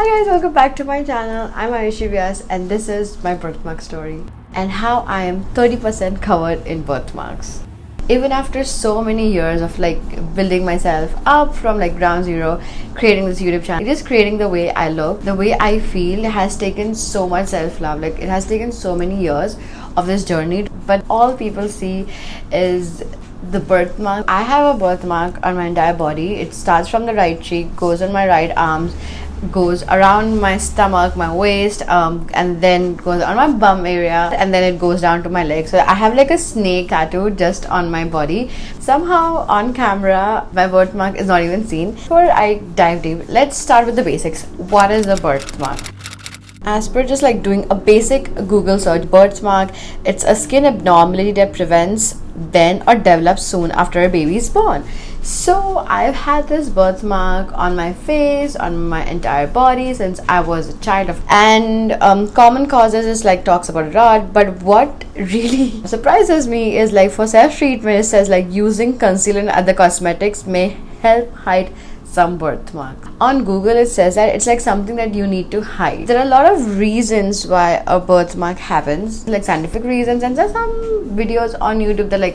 Hi guys, welcome back to my channel. I'm Ayushi Vyas and this is my birthmark story and how I am 30% covered in birthmarks. Even after so many years of building myself up from ground zero, creating this YouTube channel, just creating the way I look, the way I feel has taken so much self-love. It has taken so many years of this journey, but all people see is the birthmark. I have a birthmark on my entire body. It starts from the right cheek, goes on my right arms, goes around my stomach, my waist, and then goes on my bum area, and then it goes down to my leg. So I have a snake tattoo just on my body. Somehow on camera my birthmark is not even seen. Before I dive deep, let's start with the basics. What is a birthmark? As per just doing a basic Google search, birthmark, it's a skin abnormality that prevents then or develops soon after a baby is born. So I've had this birthmark on my face, on my entire body since I was a child and common causes is talks about it a lot, but what really surprises me is for self-treatment it says using concealer and other cosmetics may help hide some birthmark. On Google it says that it's something that you need to hide. There are a lot of reasons why a birthmark happens, scientific reasons, and there's some videos on YouTube that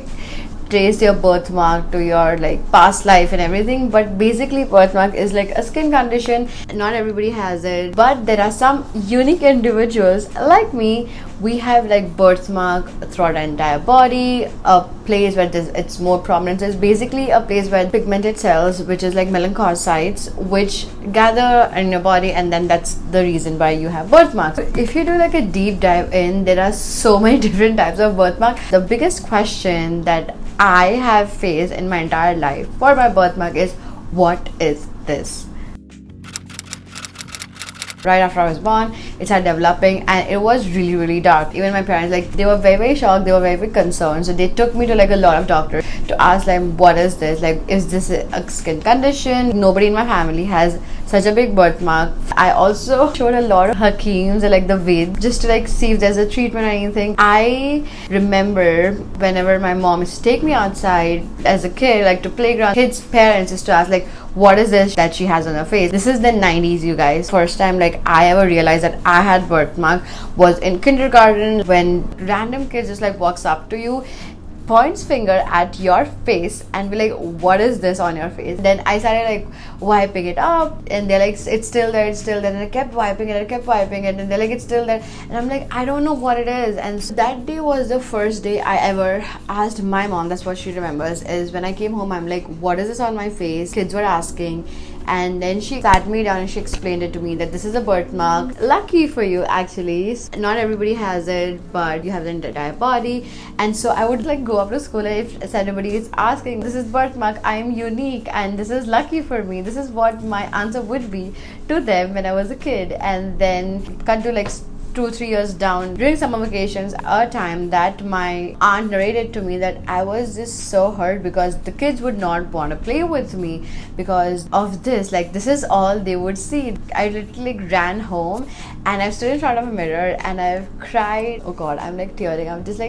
trace your birthmark to your past life and everything. But basically birthmark is a skin condition. Not everybody has it, but there are some unique individuals like me. We have birthmark throughout our entire body. A place where it's more prominent is basically a place where pigmented cells, which is melanocytes, which gather in your body, and then that's the reason why you have birthmarks. So if you do a deep dive in, there are so many different types of birthmark. The biggest question that I have faced in my entire life for my birthmark is, what is this? Right after I was born, it started developing and it was really dark. Even my parents, they were very shocked, they were very concerned. So they took me to a lot of doctors to ask what is this? Is this a skin condition? Nobody in my family has such a big birthmark. I also showed a lot of hakims the Ved just to see if there's a treatment or anything. I remember whenever my mom used to take me outside as a kid, to playground, kids' parents used to ask what is this that she has on her face? This is the 90s, you guys. First time I ever realized that I had birthmark was in kindergarten, when random kids just walks up to you, points finger at your face and be what is this on your face? Then I started wiping it up and they're it's still there, it's still there, and I kept wiping it, and they're it's still there, and I'm I don't know what it is. And so that day was the first day I ever asked my mom. That's what she remembers, is when I came home, I'm what is this on my face? Kids were asking, and then she sat me down and she explained it to me that this is a birthmark. Lucky for you, actually, not everybody has it, but you have the entire body. And so I would go up to school, and if anybody is asking, this is birthmark, I am unique and this is lucky for me. This is what my answer would be to them when I was a kid. And then cut to 2-3 years down, during summer vacations, a time that my aunt narrated to me that I was just so hurt because the kids would not want to play with me because of this. This is all they would see. I literally ran home and I stood in front of a mirror and I've cried. Oh god, I'm tearing. I'm just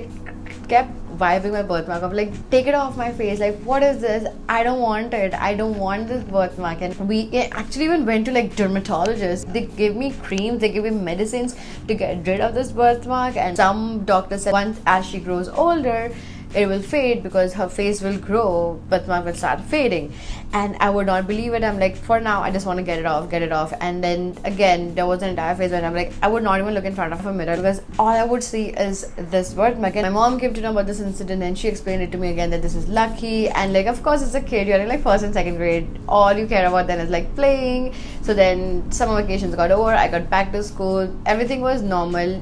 kept wiping my birthmark off, take it off my face, what is this? I don't want it, I don't want this birthmark. And we actually even went to dermatologists. They gave me creams, they gave me medicines to get rid of this birthmark, and some doctors said once as she grows older it will fade because her face will grow, birthmark will start fading. And I would not believe it. I'm for now I just want to get it off. And then again there was an entire phase when I'm I would not even look in front of a mirror because all I would see is this birthmark. And my mom came to know about this incident and she explained it to me again that this is lucky. And of course it's a kid, you're in first and second grade, all you care about then is playing. So then summer vacations got over, I got back to school, everything was normal.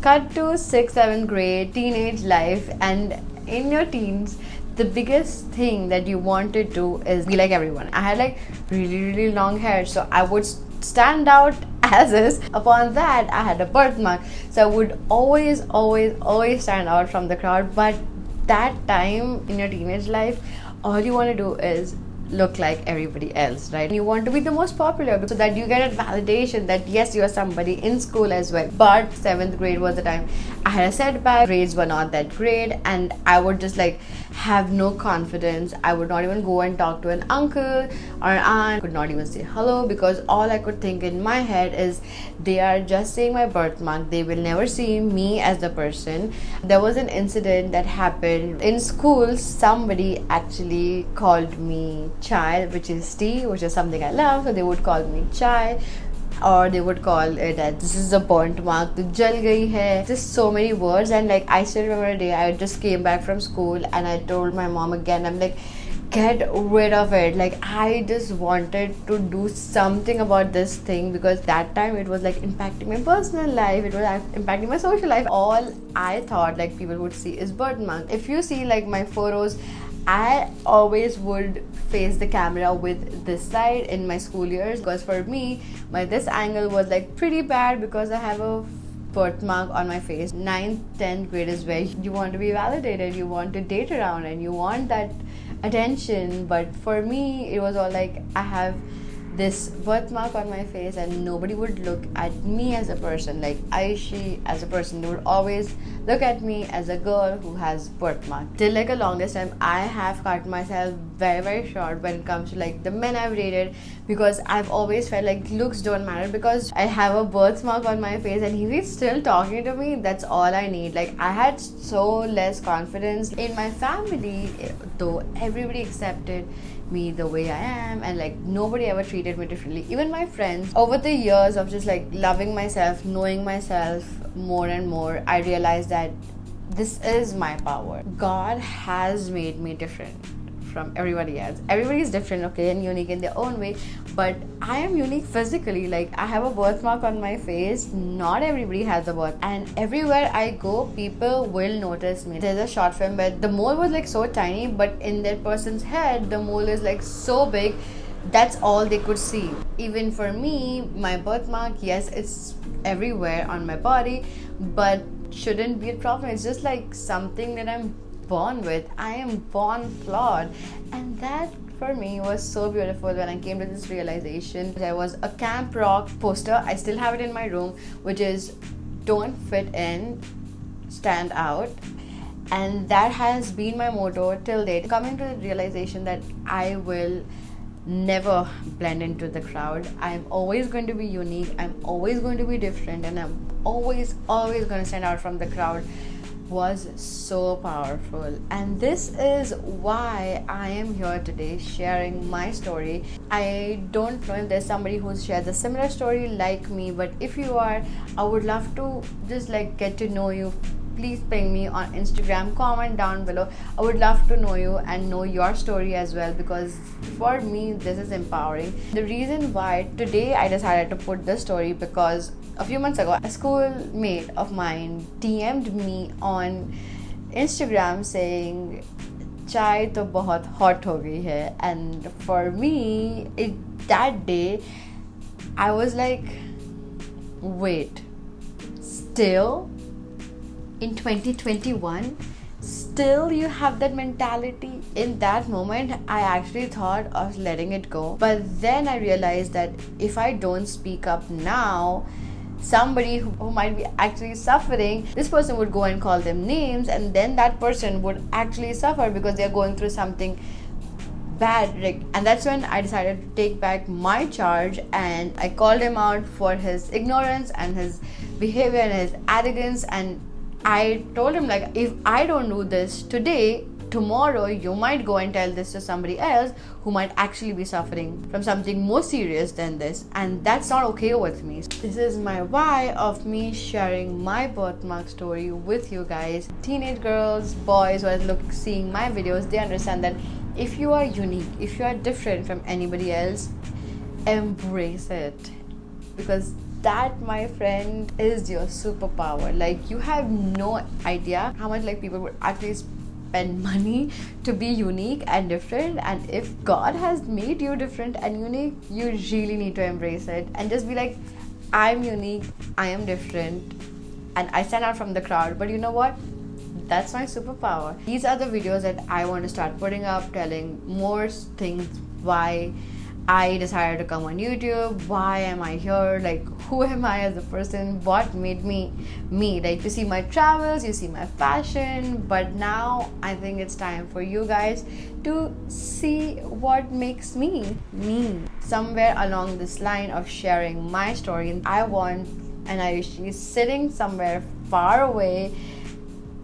Cut to 6th, 7th grade, teenage life, and in your teens, the biggest thing that you want to do is be like everyone. I had really long hair, so I would stand out as is. Upon that, I had a birthmark, so I would always stand out from the crowd. But that time in your teenage life, all you want to do is look like everybody else, right? You want to be the most popular so that you get a validation that yes, you are somebody in school as well. But 7th grade was the time I had a setback. Grades were not that great, and I would just like have no confidence. I would not even go and talk to an uncle or an aunt. Could not even say hello because all I could think in my head is they are just seeing my birthmark. They will never see me as the person. There was an incident that happened in school. Somebody actually called me chai, which is tea, which is something I love. So they would call me chai, or they would call it that this is a burnt mark, to jal gayi hai. Just so many words, and like I still remember a day I just came back from school and I told my mom again, I'm like, get rid of it. Like I just wanted to do something about this thing because that time it was like impacting my personal life, it was impacting my social life. All I thought like people would see is birthmark. If you see like my photos, I always would face the camera with this side in my school years because for me this angle was like pretty bad because I have a birthmark on my face. 9th 10th grade is where you want to be validated, you want to date around and you want that attention. But for me it was all like I have this birthmark on my face and nobody would look at me as a person like Ayushi as a person. They would always look at me as a girl who has birthmark. Till like a longest time I have cut myself very short when it comes to like the men I've dated, because I've always felt like looks don't matter because I have a birthmark on my face and he's still talking to me. That's all I need. Like I had so less confidence in my family, though everybody accepted me the way I am and like nobody ever treated me differently. Even my friends, over the years of just like loving myself, knowing myself more and more, I realized that this is my power. God has made me different from everybody else. Everybody is different, okay, and unique in their own way, but I am unique physically. Like I have a birthmark on my face, not everybody has a birth, and everywhere I go people will notice me. There's a short film where the mole was like so tiny, but in that person's head the mole is like so big, that's all they could see. Even for me, my birthmark, yes, it's everywhere on my body, but shouldn't be a problem. It's just like something that I'm born with. I am born flawed, and that for me was so beautiful when I came to this realization. There was a Camp Rock poster, I still have it in my room, which is don't fit in, stand out, and that has been my motto till date. Coming to the realization that I will never blend into the crowd. I'm always going to be unique, I'm always going to be different, and I'm always going to stand out from the crowd was so powerful. And this is why I am here today sharing my story. I don't know if there's somebody who's shared a similar story like me, but if you are, I would love to just like get to know you. Please ping me on Instagram, comment down below. I would love to know you and know your story as well, because for me this is empowering. The reason why today I decided to put this story, because a few months ago a schoolmate of mine DM'd me on Instagram saying chai to bahut hot ho gayi hai, and for me that day I was like, wait, still in 2021 still you have that mentality? In that moment I actually thought of letting it go, but then I realized that if I don't speak up now, somebody who might be actually suffering, this person would go and call them names, and then that person would actually suffer because they're going through something bad. And that's when I decided to take back my charge, and I called him out for his ignorance and his behavior and his arrogance. And I told him, like, if I don't do this today, tomorrow you might go and tell this to somebody else who might actually be suffering from something more serious than this, and that's not okay with me. This is my why of me sharing my birthmark story with you guys. Teenage girls, boys who are seeing my videos, they understand that if you are unique, if you are different from anybody else, embrace it, because that, my friend, is your superpower. Like, you have no idea how much like people would actually spend money to be unique and different. And if God has made you different and unique, you really need to embrace it and just be like, I'm unique, I am different, and I stand out from the crowd. But you know what? That's my superpower. These are the videos that I want to start putting up, telling more things why I decided to come on YouTube, why am I here, like who am I as a person, what made me me. Like, you see my travels, you see my fashion, but now I think it's time for you guys to see what makes me me. Somewhere along this line of sharing my story, I want an Ayushi sitting somewhere far away,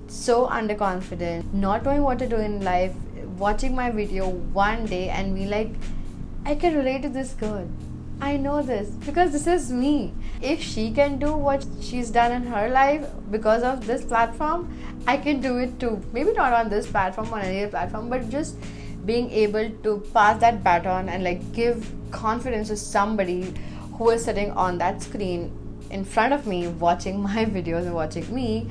so underconfident, not knowing what to do in life, watching my video one day and be like, I can relate to this girl. I know this because this is me. If she can do what she's done in her life because of this platform, I can do it too. Maybe not on this platform, on any other platform, but just being able to pass that baton and like give confidence to somebody who is sitting on that screen in front of me watching my videos and watching me.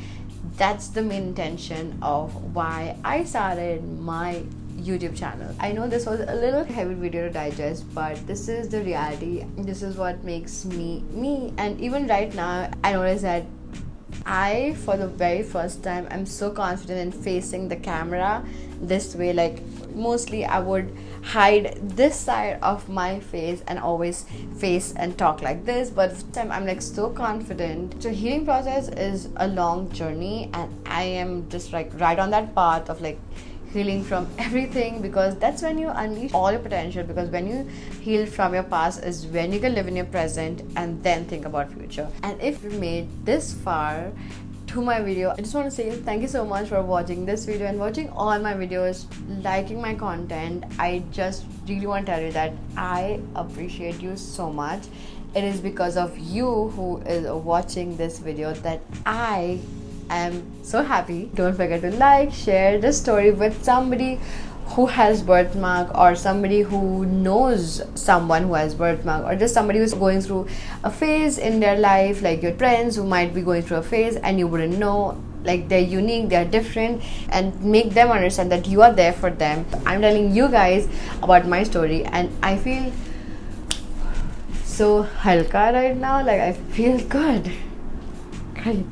That's the main intention of why I started my YouTube channel. I know this was a little heavy video to digest, but this is the reality. This is what makes me me. And even right now, I notice that I, for the very first time, I'm so confident in facing the camera this way. Like, mostly I would hide this side of my face and always face and talk like this, but this time I'm like so confident. So healing process is a long journey, and I am just like right on that path of like healing from everything, because that's when you unleash all your potential. Because when you heal from your past is when you can live in your present and then think about future. And if you made this far to my video, I just want to say thank you so much for watching this video and watching all my videos, liking my content. I just really want to tell you that I appreciate you so much. It is because of you who is watching this video that I am so happy. Don't forget to like, share this story with somebody who has birthmark, or somebody who knows someone who has birthmark, or just somebody who's going through a phase in their life, like your friends who might be going through a phase and you wouldn't know. Like, they're unique, they're different, and make them understand that you are there for them. I'm telling you guys about my story, and I feel so halka right now. Like, I feel good. Right?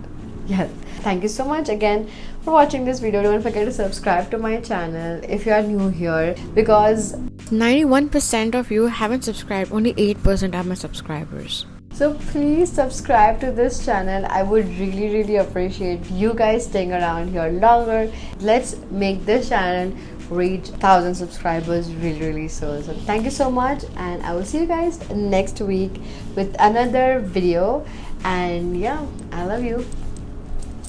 Yes. Thank you so much again for watching this video. Don't forget to subscribe to my channel if you are new here, because 91% of you haven't subscribed. Only 8% are my subscribers. So please subscribe to this channel. I would really appreciate you guys staying around here longer. Let's make this channel reach 1,000 subscribers really soon. So thank you so much, and I will see you guys next week with another video. And yeah, I love you.